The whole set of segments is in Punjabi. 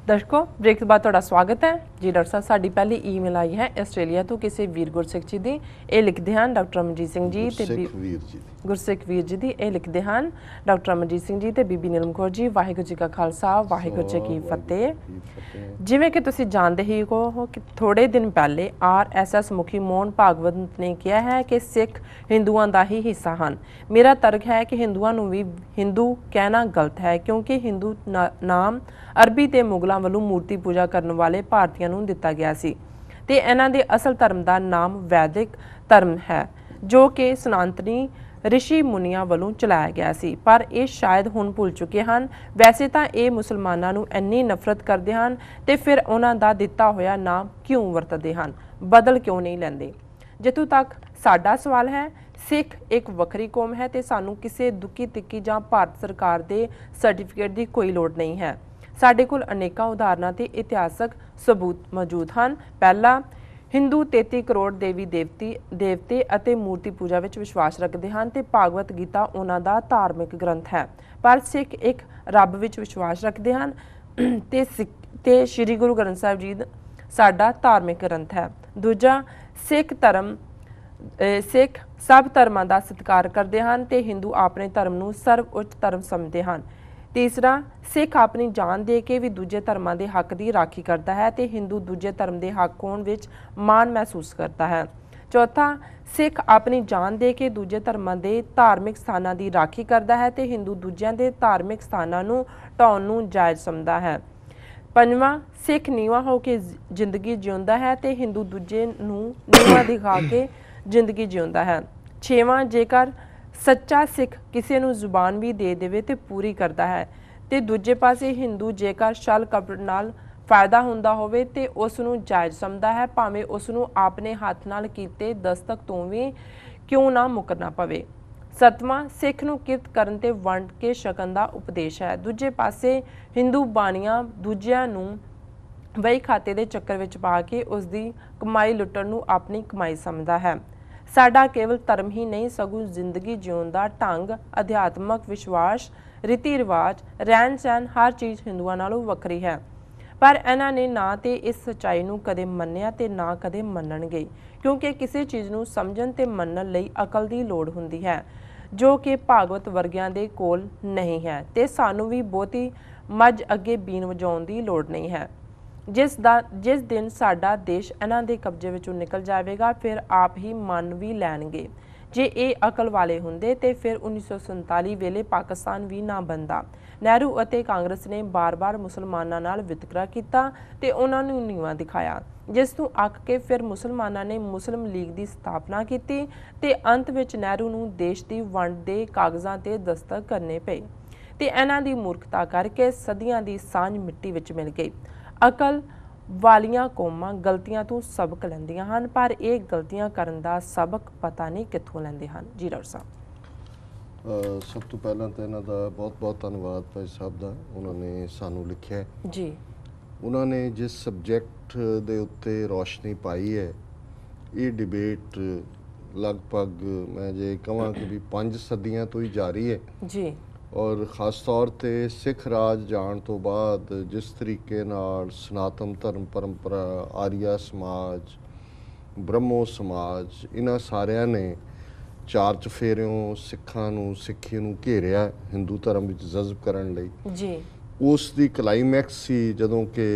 दर्शकों ब्रेक के बाद स्वागत है जी। डॉक्टर साहब साड़ी पहली ईमेल आई है आस्ट्रेलिया तो किसी वीर गुरसिख जी की। ये लिखते हैं डॉक्टर अमरजीत सिंह जी गुरसिख वीर जी की। ये लिखते हैं डॉक्टर अमरजीत सिंह जी तो बीबी नीलम कौर जी। वाहिगुरू जी का खालसा वाहिगुरू जी की फतेह। जिवें कि तुसीं जानते ही हो कि थोड़े दिन पहले RSS मुखी मोहन भागवत ने कहा है कि सिख हिंदुओं का ही हिस्सा हैं। मेरा तर्क है कि हिंदुओं को भी हिंदू कहना गलत है क्योंकि हिंदू नाम अरबी ते मुगलों वालों मूर्ति पूजा करने वाले भारतीयों नूं दिता गया सी ते इन्हां दे असल धर्म का नाम वैदिक धर्म है जो कि सनातनी ऋषि मुनियां वालों चलाया गया सी, पर ये शायद हुण भुल चुके हैं। वैसे तो ये मुसलमानों नूं इन्नी नफरत करते हैं तो फिर उन्हां दा दिता होया नाम क्यों वरतते हैं, बदल क्यों नहीं लैंदे। जिथों तक साडा सवाल है, सिख एक वक्री कौम है तो सानूं किसी दुखी तिक्की जां भारत सरकार के सर्टिफिकेट की कोई लोड़ नहीं है। साडे कोल अनेकां उदाहरणां ते इतिहासक सबूत मौजूद हैं। पहला, हिंदू 33 करोड़ देवी देवते अते मूर्ति पूजा विच विश्वास रखते हैं तो भागवत गीता उन्हां दा धार्मिक ग्रंथ है, पर सिख एक रब विच विश्वास रखते हैं ते श्री गुरु ग्रंथ साहिब जी साडा धार्मिक ग्रंथ है। दूजा, सिख सब धर्मां दा सत्कार करते हैं तो हिंदू अपने धर्म नूं सर्वउच्च धर्म समझते हैं। तीसरा, सिख अपनी जान दे के भी दूजे धर्मां दे हक की राखी करता है तो हिंदू दूजे धर्म के हक होने विच मान महसूस करता है। चौथा, सिख अपनी जान दे के दूजे धर्मां दे धार्मिक स्थानां की राखी करता है तो हिंदू दूजिਆਂ ਦੇ धार्मिक स्थानां नूं ਢਾਉਣ ਨੂੰ जायज़ समझदा है। पंजवां, सिख नीवा हो के जिंदगी जिउंदा है तो हिंदू दूजे नूं नीवा दिखा के जिंदगी जिउंदा है। छेवां, जेकर सच्चा सिख किसी नूं जुबान भी दे देवे तो पूरी करता है तो दूजे पासे हिंदू जेकर छल कपट नाल फायदा हुंदा होवे तो उस नूं जायज़ समझदा है, भावें उस नूं अपने हाथ नाल कीते दस्तक तो भी क्यों ना मुकरना पवे। सतवां, सिख नूं किरत करन ते वंड के छकन दा उपदेश है। दूजे पासे हिंदू बाणियां दूजिਆਂ नूं वही खाते दे चक्कर विच पा के उसकी कमाई लुट्टण नूं अपनी कमाई समझदा है। साडा केवल धर्म ही नहीं सगों जिंदगी जीउण दा ढंग, अध्यात्मक विश्वास, रीति रिवाज, रहन सहन हर चीज़ हिंदुओं नालों वक्री है, पर इन्हां ने ना तो इस सच्चाई नूं कदे मन्निया ते ना कदे मन्नणगे क्योंकि किसी चीज़ नूं समझण ते मन्नण लई अकल की लोड़ हुंदी है जो कि भागवत वर्गियां दे कोल नहीं है ते सानूं भी बहुती मझ अगे बीन वजाउण दी लोड़ नहीं है। जिस दिन साडा देश इन्हां दे कब्जे विचों निकल जाएगा फिर आप ही मन भी लैणगे। जे ये अकल वाले हुंदे तो फिर 1947 वेले पाकिस्तान भी ना बनता। नेहरू अते कांग्रेस ने बार बार मुसलमानों नाल वितकरा किया तो उन्होंने नीवा दिखाया, जिस तों अक के फिर मुसलमानों ने मुस्लिम लीग की स्थापना की ते अंत विच नेहरू नूं देश की वंड के कागज़ां ते दस्तखत करने पे ते इन्हां दी मूर्खता करके सदियां की सांझ मिट्टी विच मिल गई। अकल वालियां कौमां गलतियां तो सबक लैंदियां हन, पर ये गलतियां करन दा सबक पता नहीं कित्थों लैंदे हन। जी डॉक्टर साहब, सब तो पहला तो इन्हां दा बहुत बहुत धन्यवाद भाई साहब दा, उन्होंने सानू लिखिया है जी। उन्होंने जिस सबजैक्ट दे उत्ते रोशनी पाई है, ये डिबेट लगभग मैं जे कहां कि भी 5 सदियां तो ही जारी है जी। और ख़ास तौर ते सिख राज जाण तो बाद जिस तरीके नाल सनातन धर्म परंपरा, आर्या समाज, ब्रह्मो समाज, इन्हां सारिਆਂ ने चार चफेरियों सिखां नूं सिੱਖੀ ਨੂੰ घेरिया हिंदू धर्म विच जज़ब करन लई जी। उस दी क्लाइमैक्स सी जदों कि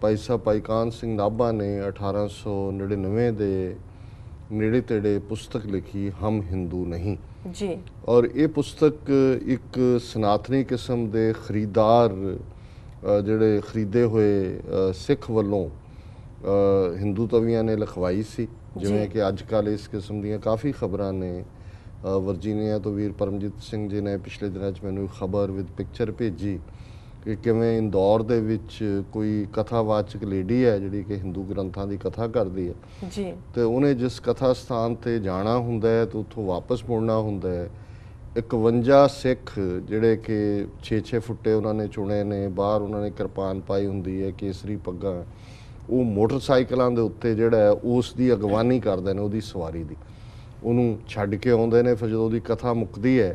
भाई साहब भाई कान सिंह नाभा ने 1899 दे नेड़े तेड़े पुस्तक लिखी हम हिंदू नहीं जी। और ये पुस्तक एक सनातनी किस्म के खरीदार जिहड़े खरीदे हुए सिख वालों हिंदू तवियां ने लिखवाई सी, जिवें कि अजकल इस किस्म दी काफ़ी खबरां ने। वर्जीनिया तो वीर परमजीत सिंह जी ने पिछले दिनों मैनूं खबर विद पिक्चर भेजी कि किवें इंदौर दे विच कोई कथावाचक लेडी है जिहड़ी कि हिंदू ग्रंथां की कथा करती है जी। तो उन्हें जिस कथा स्थान पर जाना हुंदा है तो उत्थों वापस मुड़ना हुंदा है। 51 सिख जिहड़े कि 6-6 फुट्टे उन्होंने चुने ने, बाहर उन्होंने किरपान पाई हुंदी है, केसरी पग्गां, वो मोटरसाइकिलों के उत्ते जिहड़ा है उसकी अगवानी करते हैं, उसकी सवारी की, उन्होंने छड्ड के आउंदे ने। फिर जो कथा मुकदी है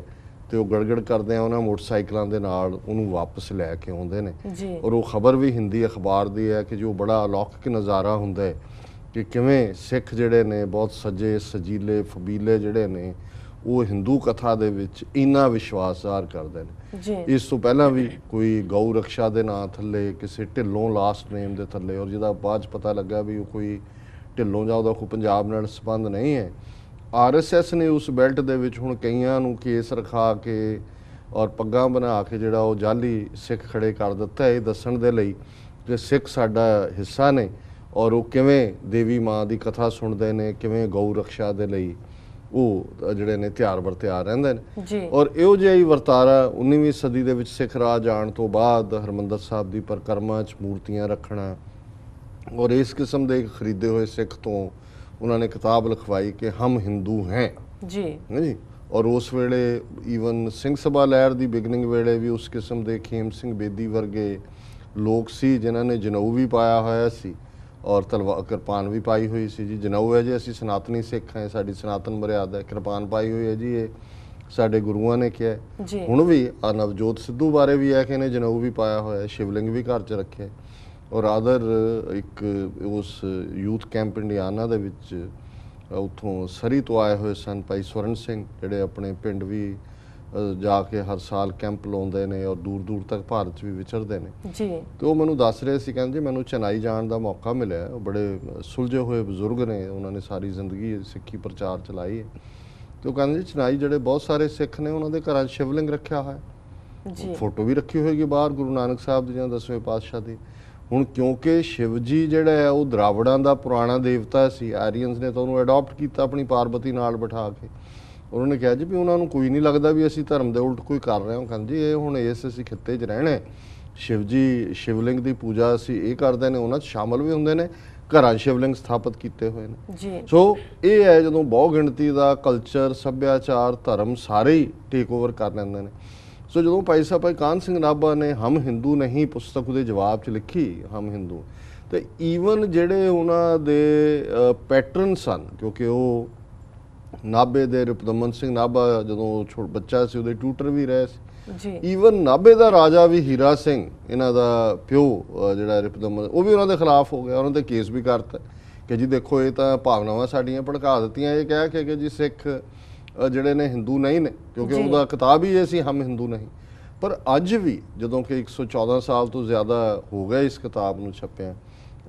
ਤੇ ਉਹ ਗੜਗੜ ਕਰਦੇ ਆ ਉਹਨਾਂ ਮੋਟਰਸਾਈਕਲਾਂ ਦੇ ਨਾਲ ਉਹਨੂੰ ਵਾਪਸ ਲੈ ਕੇ ਆਉਂਦੇ ਨੇ। ਜੀ ਔਰ ਉਹ ਖਬਰ ਵੀ ਹਿੰਦੀ ਅਖਬਾਰ ਦੀ ਹੈ ਕਿ ਜੋ ਬੜਾ ਅਲੌਕਿਕ ਨਜ਼ਾਰਾ ਹੁੰਦਾ ਹੈ ਕਿ ਕਿਵੇਂ ਸਿੱਖ ਜਿਹੜੇ ਨੇ ਬਹੁਤ ਸੱਜੇ ਸਜੀਲੇ ਫਬੀਲੇ ਜਿਹੜੇ ਨੇ ਉਹ ਹਿੰਦੂ ਕਥਾ ਦੇ ਵਿੱਚ ਇੰਨਾ ਵਿਸ਼ਵਾਸ ਜ਼ਾਹਰ ਕਰਦੇ ਨੇ। ਜੀ ਇਸ ਤੋਂ ਪਹਿਲਾਂ ਵੀ ਕੋਈ ਗਊ ਰਕਸ਼ਾ ਦੇ ਨਾਂ ਥੱਲੇ ਕਿਸੇ ਢਿੱਲੋਂ ਲਾਸਟ ਨੇਮ ਦੇ ਥੱਲੇ, ਔਰ ਜਿਹਦਾ ਬਾਅਦ 'ਚ ਪਤਾ ਲੱਗਾ ਵੀ ਉਹ ਕੋਈ ਢਿੱਲੋਂ ਜਾਂ ਉਹਦਾ ਕੋਈ ਪੰਜਾਬ ਨਾਲ ਸੰਬੰਧ ਨਹੀਂ ਹੈ। RSS ਨੇ ਉਸ ਬੈਲਟ ਦੇ ਵਿੱਚ ਹੁਣ ਕਈਆਂ ਨੂੰ ਕੇਸ ਰਖਾ ਕੇ ਔਰ ਪੱਗਾਂ ਬਣਾ ਕੇ ਜਿਹੜਾ ਉਹ ਜਾਲੀ ਸਿੱਖ ਖੜੇ ਕਰ ਦਿੱਤਾ ਇਹ ਦੱਸਣ ਦੇ ਲਈ ਕਿ ਸਿੱਖ ਸਾਡਾ ਹਿੱਸਾ ਨੇ ਔਰ ਉਹ ਕਿਵੇਂ ਦੇਵੀ ਮਾਂ ਦੀ ਕਥਾ ਸੁਣਦੇ ਨੇ, ਕਿਵੇਂ ਗਊ ਰਕਸ਼ਾ ਦੇ ਲਈ ਉਹ ਜਿਹੜੇ ਨੇ ਤਿਆਰ ਬਰ ਤਿਆਰ ਰਹਿੰਦੇ ਨੇ। ਜੀ ਔਰ ਇਹੋ ਜਿਹਾ ਹੀ ਵਰਤਾਰਾ 19ਵੀਂ ਸਦੀ ਦੇ ਵਿੱਚ ਸਿੱਖ ਰਾਜ ਆਉਣ ਤੋਂ ਬਾਅਦ ਹਰਿਮੰਦਰ ਸਾਹਿਬ ਦੀ ਪਰਿਕਰਮਾ 'ਚ ਮੂਰਤੀਆਂ ਰੱਖਣਾ ਔਰ ਇਸ ਕਿਸਮ ਦੇ ਖਰੀਦੇ ਹੋਏ ਸਿੱਖ ਤੋਂ ਉਹਨਾਂ ਨੇ ਕਿਤਾਬ ਲਿਖਵਾਈ ਕਿ ਹਮ ਹਿੰਦੂ ਹੈ ਜੀ ਜੀ। ਔਰ ਉਸ ਵੇਲੇ ਈਵਨ ਸਿੰਘ ਸਭਾ ਲਹਿਰ ਦੀ ਬਿਗਨਿੰਗ ਵੇਲੇ ਵੀ ਉਸ ਕਿਸਮ ਦੇ ਖੇਮ ਸਿੰਘ ਬੇਦੀ ਵਰਗੇ ਲੋਕ ਸੀ ਜਿਨ੍ਹਾਂ ਨੇ ਜਨੇਊ ਵੀ ਪਾਇਆ ਹੋਇਆ ਸੀ ਔਰ ਤਲਵਾਰ ਕਿਰਪਾਨ ਵੀ ਪਾਈ ਹੋਈ ਸੀ ਜੀ। ਜਨੇਊ ਹੈ ਜੀ ਅਸੀਂ ਸਨਾਤਨੀ ਸਿੱਖ ਹਾਂ, ਸਾਡੀ ਸਨਾਤਨ ਮਰਿਆਦਾ ਹੈ। ਕਿਰਪਾਨ ਪਾਈ ਹੋਈ ਹੈ ਜੀ ਇਹ ਸਾਡੇ ਗੁਰੂਆਂ ਨੇ ਕਿਹਾ। ਹੁਣ ਵੀ ਨਵਜੋਤ ਸਿੱਧੂ ਬਾਰੇ ਵੀ ਹੈ ਕਿ ਇਹਨੇ ਜਨੇਊ ਵੀ ਪਾਇਆ ਹੋਇਆ, ਸ਼ਿਵਲਿੰਗ ਵੀ ਘਰ 'ਚ ਰੱਖਿਆ। ਔਰ ਆਦਰ ਇੱਕ ਉਸ ਯੂਥ ਕੈਂਪ ਇੰਡੀਆਨਾ ਦੇ ਵਿੱਚ ਉੱਥੋਂ ਸਰੀ ਤੋਂ ਆਏ ਹੋਏ ਸਨ ਭਾਈ ਸਵਰਨ ਸਿੰਘ ਜਿਹੜੇ ਆਪਣੇ ਪਿੰਡ ਵੀ ਜਾ ਕੇ ਹਰ ਸਾਲ ਕੈਂਪ ਲਾਉਂਦੇ ਨੇ ਔਰ ਦੂਰ ਦੂਰ ਤੱਕ ਭਾਰਤ 'ਚ ਵੀ ਵਿਚਰਦੇ ਨੇ ਜੀ। ਤੇ ਉਹ ਮੈਨੂੰ ਦੱਸ ਰਹੇ ਸੀ, ਕਹਿੰਦੇ ਮੈਨੂੰ ਚੇਨਈ ਜਾਣ ਦਾ ਮੌਕਾ ਮਿਲਿਆ। ਉਹ ਬੜੇ ਸੁਲਝੇ ਹੋਏ ਬਜ਼ੁਰਗ ਨੇ, ਉਹਨਾਂ ਨੇ ਸਾਰੀ ਜ਼ਿੰਦਗੀ ਸਿੱਖੀ ਪ੍ਰਚਾਰ ਚਲਾਈ ਹੈ। ਤੇ ਉਹ ਕਹਿੰਦੇ ਚੇਨਈ ਜਿਹੜੇ ਬਹੁਤ ਸਾਰੇ ਸਿੱਖ ਨੇ ਉਹਨਾਂ ਦੇ ਘਰਾਂ 'ਚ ਸ਼ਿਵਲਿੰਗ ਰੱਖਿਆ ਹੋਇਆ ਜੀ, ਫੋਟੋ ਵੀ ਰੱਖੀ ਹੋਏਗੀ ਬਾਹਰ ਗੁਰੂ ਨਾਨਕ ਸਾਹਿਬ ਦੀ ਜਾਂ 10ਵੇਂ ਪਾਤਸ਼ਾਹ ਦੀ। ਹੁਣ ਕਿਉਂਕਿ ਸ਼ਿਵ ਜੀ ਜਿਹੜਾ ਹੈ ਉਹ ਦਰਾਵੜਾਂ ਦਾ ਪੁਰਾਣਾ ਦੇਵਤਾ ਸੀ, ਆਰੀਅਨਸ ਨੇ ਤਾਂ ਉਹਨੂੰ ਅਡਾਪਟ ਕੀਤਾ ਆਪਣੀ ਪਾਰਬਤੀ ਨਾਲ ਬਿਠਾ ਕੇ। ਉਹਨਾਂ ਨੇ ਕਿਹਾ ਜੀ ਵੀ ਉਹਨਾਂ ਨੂੰ ਕੋਈ ਨਹੀਂ ਲੱਗਦਾ ਵੀ ਅਸੀਂ ਧਰਮ ਦੇ ਉਲਟ ਕੋਈ ਕਰ ਰਹੇ ਹਾਂ। ਕਹਿੰਦੇ ਜੀ ਇਹ ਹੁਣ ਅਸੀਂ ਖਿੱਤੇ 'ਚ ਰਹਿਣਾ, ਸ਼ਿਵ ਜੀ ਸ਼ਿਵਲਿੰਗ ਦੀ ਪੂਜਾ ਅਸੀਂ ਇਹ ਕਰਦੇ ਨੇ, ਉਹਨਾਂ 'ਚ ਸ਼ਾਮਲ ਵੀ ਹੁੰਦੇ ਨੇ, ਘਰਾਂ ਸ਼ਿਵਲਿੰਗ ਸਥਾਪਿਤ ਕੀਤੇ ਹੋਏ ਨੇ ਜੀ। ਸੋ ਇਹ ਹੈ ਜਦੋਂ ਬਹੁ ਗਿਣਤੀ ਦਾ ਕਲਚਰ ਸੱਭਿਆਚਾਰ ਧਰਮ ਸਾਰੇ ਹੀ ਟੇਕ ਓਵਰ ਕਰ ਲੈਂਦੇ ਨੇ। ਸੋ ਜਦੋਂ ਭਾਈ ਸਾਹਿਬ ਭਾਈ ਕਾਹਨ ਸਿੰਘ ਨਾਭਾ ਨੇ ਹਮ ਹਿੰਦੂ ਨਹੀਂ ਪੁਸਤਕ ਦੇ ਜਵਾਬ 'ਚ ਲਿਖੀ ਹਮ ਹਿੰਦੂ, ਤੇ ਈਵਨ ਜਿਹੜੇ ਉਹਨਾਂ ਦੇ ਪੈਟਰਨ ਸਨ, ਕਿਉਂਕਿ ਉਹ ਨਾਭੇ ਦੇ ਰਿਪਦਮਨ ਸਿੰਘ ਨਾਭਾ ਜਦੋਂ ਬੱਚਾ ਸੀ ਉਹਦੇ ਟਿਊਟਰ ਵੀ ਰਹੇ ਸੀ। ਈਵਨ ਨਾਭੇ ਦਾ ਰਾਜਾ ਵੀ ਹੀਰਾ ਸਿੰਘ ਇਹਨਾਂ ਦਾ ਪਿਓ ਜਿਹੜਾ ਰਿਪਦਮਨ, ਉਹ ਵੀ ਉਹਨਾਂ ਦੇ ਖਿਲਾਫ ਹੋ ਗਿਆ, ਉਹਨਾਂ ਤੇ ਕੇਸ ਵੀ ਕਰਤਾ ਕਿ ਜੀ ਦੇਖੋ ਇਹ ਤਾਂ ਭਾਵਨਾਵਾਂ ਸਾਡੀਆਂ ਭੜਕਾ ਦਿੱਤੀਆਂ, ਇਹ ਕਹਿ ਕੇ ਕਿ ਜੀ ਸਿੱਖ ਜਿਹੜੇ ਨੇ ਹਿੰਦੂ ਨਹੀਂ ਨੇ, ਕਿਉਂਕਿ ਉਹਦਾ ਕਿਤਾਬ ਹੀ ਇਹ ਸੀ ਹਮ ਹਿੰਦੂ ਨਹੀਂ। ਪਰ ਅੱਜ ਵੀ ਜਦੋਂ ਕਿ 114 ਸਾਲ ਤੋਂ ਜ਼ਿਆਦਾ ਹੋ ਗਏ ਇਸ ਕਿਤਾਬ ਨੂੰ ਛਪਿਆ,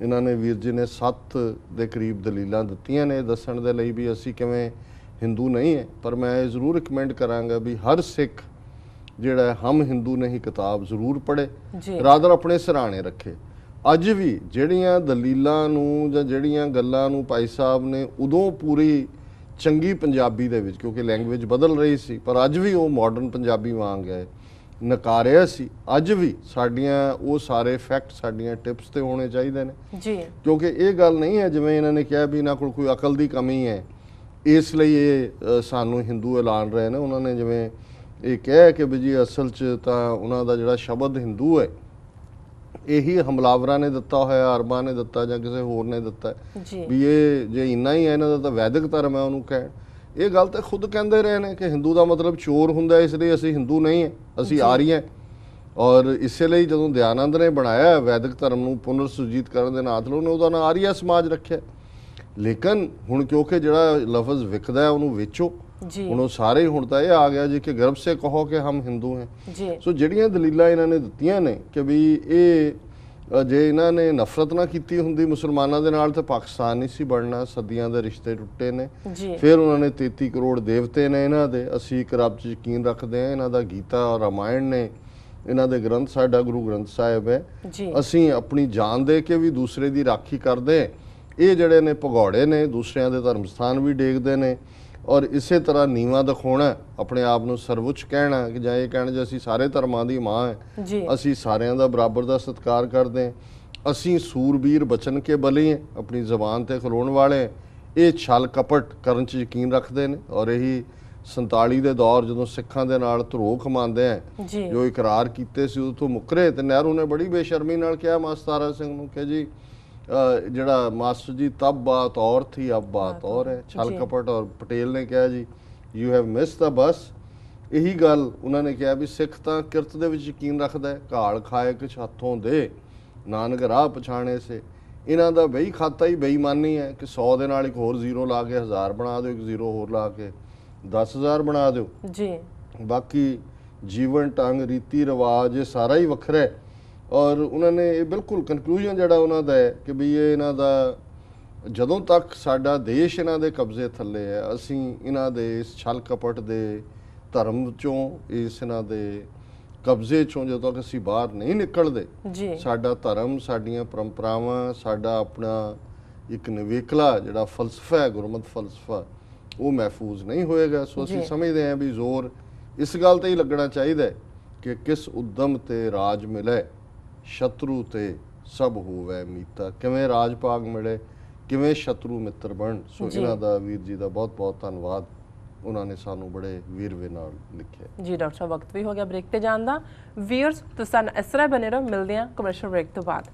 ਇਹਨਾਂ ਨੇ ਵੀਰ ਜੀ ਨੇ 7 ਦੇ ਕਰੀਬ ਦਲੀਲਾਂ ਦਿੱਤੀਆਂ ਨੇ ਦੱਸਣ ਦੇ ਲਈ ਵੀ ਅਸੀਂ ਕਿਵੇਂ ਹਿੰਦੂ ਨਹੀਂ ਹੈ। ਪਰ ਮੈਂ ਇਹ ਜ਼ਰੂਰ ਰਿਕਮੈਂਡ ਕਰਾਂਗਾ ਵੀ ਹਰ ਸਿੱਖ ਜਿਹੜਾ ਹਮ ਹਿੰਦੂ ਨਹੀਂ ਕਿਤਾਬ ਜ਼ਰੂਰ ਪੜ੍ਹੇ, ਰਾਦਰ ਆਪਣੇ ਸਿਰਹਾਣੇ ਰੱਖੇ। ਅੱਜ ਵੀ ਜਿਹੜੀਆਂ ਦਲੀਲਾਂ ਨੂੰ ਜਾਂ ਜਿਹੜੀਆਂ ਗੱਲਾਂ ਨੂੰ ਭਾਈ ਸਾਹਿਬ ਨੇ ਉਦੋਂ ਪੂਰੀ ਚੰਗੀ ਪੰਜਾਬੀ ਦੇ ਵਿੱਚ, ਕਿਉਂਕਿ ਲੈਂਗੁਏਜ ਬਦਲ ਰਹੀ ਸੀ, ਪਰ ਅੱਜ ਵੀ ਉਹ ਮਾਡਰਨ ਪੰਜਾਬੀ ਵਾਂਗ ਹੈ ਨਕਾਰਿਆ ਸੀ, ਅੱਜ ਵੀ ਸਾਡੀਆਂ ਉਹ ਸਾਰੇ ਫੈਕਟ ਸਾਡੀਆਂ ਟਿਪਸ ਤੇ ਹੋਣੇ ਚਾਹੀਦੇ ਨੇ ਜੀ। ਕਿਉਂਕਿ ਇਹ ਗੱਲ ਨਹੀਂ ਹੈ ਜਿਵੇਂ ਇਹਨਾਂ ਨੇ ਕਿਹਾ ਵੀ ਇਹਨਾਂ ਕੋਲ ਕੋਈ ਅਕਲ ਦੀ ਕਮੀ ਹੈ ਇਸ ਲਈ ਇਹ ਸਾਨੂੰ ਹਿੰਦੂ ਐਲਾਨ ਰਹੇ ਨੇ। ਉਹਨਾਂ ਨੇ ਜਿਵੇਂ ਇਹ ਕਿਹਾ ਕਿ ਵੀ ਜੀ ਅਸਲ 'ਚ ਤਾਂ ਉਹਨਾਂ ਦਾ ਜਿਹੜਾ ਸ਼ਬਦ ਹਿੰਦੂ ਹੈ ਇਹੀ ਹਮਲਾਵਰਾਂ ਨੇ ਦਿੱਤਾ ਹੋਇਆ, ਅਰਬਾਂ ਨੇ ਦਿੱਤਾ ਜਾਂ ਕਿਸੇ ਹੋਰ ਨੇ ਦਿੱਤਾ ਵੀ ਇਹ ਜੇ ਇੰਨਾ ਹੀ ਹੈ ਇਹਨਾਂ ਦਾ ਤਾਂ ਵੈਦਿਕ ਧਰਮ ਹੈ ਉਹਨੂੰ ਕਹਿਣ। ਇਹ ਗੱਲ ਤਾਂ ਖੁਦ ਕਹਿੰਦੇ ਰਹੇ ਨੇ ਕਿ ਹਿੰਦੂ ਦਾ ਮਤਲਬ ਚੋਰ ਹੁੰਦਾ, ਇਸ ਲਈ ਅਸੀਂ ਹਿੰਦੂ ਨਹੀਂ ਹੈ, ਅਸੀਂ ਆਰੀਆ ਹਾਂ। ਔਰ ਇਸੇ ਲਈ ਜਦੋਂ ਦਿਆਨੰਦ ਨੇ ਬਣਾਇਆ ਵੈਦਿਕ ਧਰਮ ਨੂੰ ਪੁਨਰ ਸੁਰਜੀਤ ਕਰਨ ਦੇ ਨਾਂ 'ਤੇ ਉਹਨੇ ਉਹਦਾ ਨਾਂ ਆਰੀਆ ਸਮਾਜ ਰੱਖਿਆ। ਲੇਕਿਨ ਹੁਣ ਕਿਉਂਕਿ ਜਿਹੜਾ ਲਫ਼ਜ਼ ਵਿਕਦਾ ਹੈ ਉਹਨੂੰ ਵੇਚੋ, ਹੁਣ ਉਹ ਸਾਰੇ ਹੁਣ ਤਾਂ ਇਹ ਆ ਗਿਆ ਜੀ ਕਿ ਗਰਭ ਸੇ ਕਹੋ ਕਿ ਹਮ ਹਿੰਦੂ ਹੈ। ਸੋ ਜਿਹੜੀਆਂ ਦਲੀਲਾਂ ਇਹਨਾਂ ਨੇ ਦਿੱਤੀਆਂ ਨੇ ਕਿ ਵੀ ਇਹ ਜੇ ਇਹਨਾਂ ਨੇ ਨਫ਼ਰਤ ਨਾ ਕੀਤੀ ਹੁੰਦੀ ਮੁਸਲਮਾਨਾਂ ਦੇ ਨਾਲ ਤਾਂ ਪਾਕਿਸਤਾਨ ਨਹੀਂ ਸੀ ਬਣਨਾ, ਸਦੀਆਂ ਦੇ ਰਿਸ਼ਤੇ ਟੁੱਟੇ ਨੇ। ਫਿਰ ਉਹਨਾਂ ਨੇ 33 ਕਰੋੜ ਦੇਵਤੇ ਨੇ ਇਹਨਾਂ ਦੇ, ਅਸੀਂ ਇੱਕ ਰੱਬ 'ਚ ਯਕੀਨ ਰੱਖਦੇ ਹਾਂ, ਇਹਨਾਂ ਦਾ ਗੀਤਾ ਔਰ ਰਾਮਾਇਣ ਨੇ, ਇਹਨਾਂ ਦੇ ਗ੍ਰੰਥ ਸਾਡਾ ਗੁਰੂ ਗ੍ਰੰਥ ਸਾਹਿਬ ਹੈ, ਅਸੀਂ ਆਪਣੀ ਜਾਨ ਦੇ ਕੇ ਵੀ ਦੂਸਰੇ ਦੀ ਰਾਖੀ ਕਰਦੇ। ਇਹ ਜਿਹੜੇ ਨੇ ਭਗੌੜੇ ਨੇ, ਦੂਸਰਿਆਂ ਦੇ ਧਰਮ ਸਥਾਨ ਵੀ ਡੇਗਦੇ ਨੇ ਔਰ ਇਸੇ ਤਰ੍ਹਾਂ ਨੀਵਾਂ ਦਿਖਾਉਣਾ, ਆਪਣੇ ਆਪ ਨੂੰ ਸਰਵਉੱਚ ਕਹਿਣਾ ਕਿ ਜਾਂ ਇਹ ਕਹਿਣਾ ਜੇ ਅਸੀਂ ਸਾਰੇ ਧਰਮਾਂ ਦੀ ਮਾਂ ਹੈ, ਅਸੀਂ ਸਾਰਿਆਂ ਦਾ ਬਰਾਬਰ ਦਾ ਸਤਿਕਾਰ ਕਰਦੇ ਹਾਂ, ਅਸੀਂ ਸੂਰਬੀਰ ਬਚਨ ਕੇ ਬਲੀ ਹੈ, ਆਪਣੀ ਜ਼ਬਾਨ ਤੇ ਖਲੋਣ ਵਾਲੇ। ਇਹ ਛਲ ਕਪਟ ਕਰਨ 'ਚ ਯਕੀਨ ਰੱਖਦੇ ਨੇ ਔਰ ਇਹੀ 47 ਦੇ ਦੌਰ ਜਦੋਂ ਸਿੱਖਾਂ ਦੇ ਨਾਲ ਧਰੋਹ ਖਮਾਉਂਦੇ ਆ ਜੋ ਇਕਰਾਰ ਕੀਤੇ ਸੀ ਉਦੋਂ ਤੋਂ ਮੁੱਕਰੇ। ਤੇ ਨਹਿਰੂ ਨੇ ਬੜੀ ਬੇਸ਼ਰਮੀ ਨਾਲ ਕਿਹਾ ਮਾਸਟਰ ਸਿੰਘ ਨੂੰ ਕਿ ਜੀ ਜਿਹੜਾ ਮਾਸਟਰ ਜੀ ਤਬ ਬਾਤ ਔਰ ਥੀ ਅਬ ਬਾਤ ਔਰ ਹੈ, ਛਲ ਕਪਟ। ਔਰ ਪਟੇਲ ਨੇ ਕਿਹਾ ਜੀ ਯੂ ਹੈਵ ਮਿਸ ਦਾ ਬਸ, ਇਹੀ ਗੱਲ ਉਹਨਾਂ ਨੇ ਕਿਹਾ ਵੀ ਸਿੱਖ ਤਾਂ ਕਿਰਤ ਦੇ ਵਿੱਚ ਯਕੀਨ ਰੱਖਦਾ ਹੈ, ਘਾਲ ਖਾਏ ਕਿਛ ਹੱਥੋਂ ਦੇ ਨਾਨਕ ਰਾਹ ਪਛਾਣੇ ਸੇ। ਇਹਨਾਂ ਦਾ ਬਈ ਖਾਤਾ ਹੀ ਬੇਈਮਾਨੀ ਹੈ ਕਿ 100 ਦੇ ਨਾਲ ਇੱਕ ਹੋਰ ਜ਼ੀਰੋ ਲਾ ਕੇ 1000 ਬਣਾ ਦਿਓ, ਇੱਕ ਜ਼ੀਰੋ ਹੋਰ ਲਾ ਕੇ 10,000 ਬਣਾ ਦਿਓ ਜੀ। ਬਾਕੀ ਜੀਵਨ ਢੰਗ ਰੀਤੀ ਰਿਵਾਜ ਇਹ ਸਾਰਾ ਹੀ ਵੱਖਰਾ ਹੈ। ਔਰ ਉਹਨਾਂ ਨੇ ਇਹ ਬਿਲਕੁਲ ਕਨਕਲੂਜਨ ਜਿਹੜਾ ਉਹਨਾਂ ਦਾ ਹੈ ਕਿ ਵੀ ਇਹ ਇਹਨਾਂ ਦਾ ਜਦੋਂ ਤੱਕ ਸਾਡਾ ਦੇਸ਼ ਇਹਨਾਂ ਦੇ ਕਬਜ਼ੇ ਥੱਲੇ ਹੈ, ਅਸੀਂ ਇਹਨਾਂ ਦੇ ਇਸ ਛਲ ਕਪਟ ਦੇ ਧਰਮ ਚੋਂ, ਇਸ ਇਹਨਾਂ ਦੇ ਕਬਜ਼ੇ ਚੋਂ ਜਦੋਂ ਤੱਕ ਅਸੀਂ ਬਾਹਰ ਨਹੀਂ ਨਿਕਲਦੇ, ਸਾਡਾ ਧਰਮ, ਸਾਡੀਆਂ ਪਰੰਪਰਾਵਾਂ, ਸਾਡਾ ਆਪਣਾ ਇੱਕ ਨਿਵੇਕਲਾ ਜਿਹੜਾ ਫਲਸਫਾ ਹੈ, ਗੁਰਮਤ ਫਲਸਫਾ, ਉਹ ਮਹਿਫੂਜ਼ ਨਹੀਂ ਹੋਏਗਾ। ਸੋ ਅਸੀਂ ਸਮਝਦੇ ਹਾਂ ਵੀ ਜ਼ੋਰ ਇਸ ਗੱਲ ਤੇ ਹੀ ਲੱਗਣਾ ਚਾਹੀਦਾ ਹੈ ਕਿ ਕਿਸ ਉਦਮ ਤੇ ਰਾਜ ਮਿਲੇ, ਸ਼ਤਰੂ ਤੇ ਸਭ ਹੋਵੇ ਮੀਤਾ। ਕਿਵੇਂ ਰਾਜ ਭਾਗ ਮਿਲੇ, ਕਿਵੇਂ ਸ਼ਤਰੂ ਮਿੱਤਰ ਬਣ। ਸੋ ਇਹਨਾਂ ਦਾ ਵੀਰ ਜੀ ਦਾ ਬਹੁਤ ਬਹੁਤ ਧੰਨਵਾਦ, ਉਹਨਾਂ ਨੇ ਸਾਨੂੰ ਬੜੇ ਵੀਰਵੇ ਨਾਲ ਲਿਖਿਆ ਜੀ। ਡਾਕਟਰ ਸਾਹਿਬ ਵਕਤ ਵੀ ਹੋ ਗਿਆ ਬ੍ਰੇਕ ਤੇ ਜਾਣ ਦਾ। ਵੀਅਰਸ ਤੁਸੀਂ ਇਸ ਤਰ੍ਹਾਂ ਬਣੇ ਰਹੋ, ਮਿਲਦੇ ਹਾਂ ਕਮਰਸ਼ੀਅਲ ਬ੍ਰੇਕ ਤੋਂ ਬਾਅਦ।